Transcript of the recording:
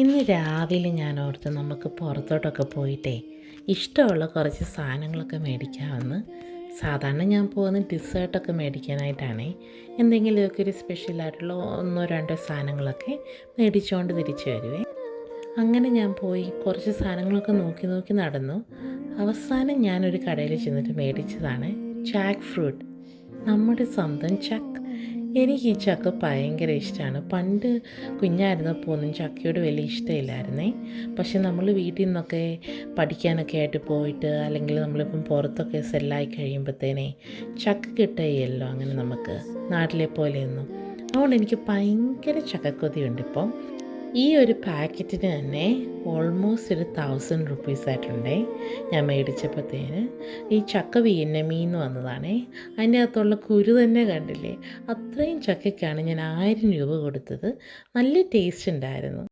ഇന്ന് രാവിലെ ഞാൻ ഓർത്ത് നമുക്ക് പുറത്തോട്ടൊക്കെ പോയിട്ടേ ഇഷ്ടമുള്ള കുറച്ച് സാധനങ്ങളൊക്കെ മേടിക്കാമെന്ന്. സാധാരണ ഞാൻ പോകുന്നത് ഡിസേർട്ടൊക്കെ മേടിക്കാനായിട്ടാണേ. എന്തെങ്കിലുമൊക്കെ ഒരു സ്പെഷ്യലായിട്ടുള്ള ഒന്നോ രണ്ടോ സാധനങ്ങളൊക്കെ മേടിച്ചുകൊണ്ട് തിരിച്ചു വരുവേ. അങ്ങനെ ഞാൻ പോയി കുറച്ച് സാധനങ്ങളൊക്കെ നോക്കി നോക്കി നടന്നു. അവസാനം ഞാനൊരു കടയിൽ ചെന്നിട്ട് മേടിച്ചതാണ് ജാക്ക് ഫ്രൂട്ട്, നമ്മുടെ സ്വന്തം ചക്ക. എനിക്ക് ഈ ചക്ക ഭയങ്കര ഇഷ്ടമാണ്. പണ്ട് കുഞ്ഞായിരുന്നപ്പോൾ ഒന്നും ചക്കയോട് വലിയ ഇഷ്ടമില്ലായിരുന്നേ. പക്ഷെ നമ്മൾ വീട്ടിൽ നിന്നൊക്കെ പഠിക്കാനൊക്കെ ആയിട്ട് പോയിട്ട് അല്ലെങ്കിൽ നമ്മളിപ്പം പുറത്തൊക്കെ സെല്ലായി കഴിയുമ്പോഴത്തേനെ ചക്ക കിട്ടുകയല്ലോ അങ്ങനെ നമുക്ക് നാട്ടിലെ പോലെയൊന്നും. അതുകൊണ്ട് എനിക്ക് ഭയങ്കര ചക്കക്കൊതിയുണ്ട് ഇപ്പം. ഈ ഒരു പാക്കറ്റിന് തന്നെ ഓൾമോസ്റ്റ് ഒരു 1000 റുപ്പീസായിട്ടുണ്ടേ ഞാൻ മേടിച്ചപ്പോഴത്തേന്. ഈ ചക്ക വിയറ്റ്നാമീന്ന് വന്നതാണേ. അതിൻ്റെ അകത്തുള്ള കുരു തന്നെ കണ്ടില്ലേ, അത്രയും ചക്കയ്ക്കാണ് ഞാൻ 1000 രൂപ കൊടുത്തത്. നല്ല ടേസ്റ്റ് ഉണ്ടായിരുന്നു.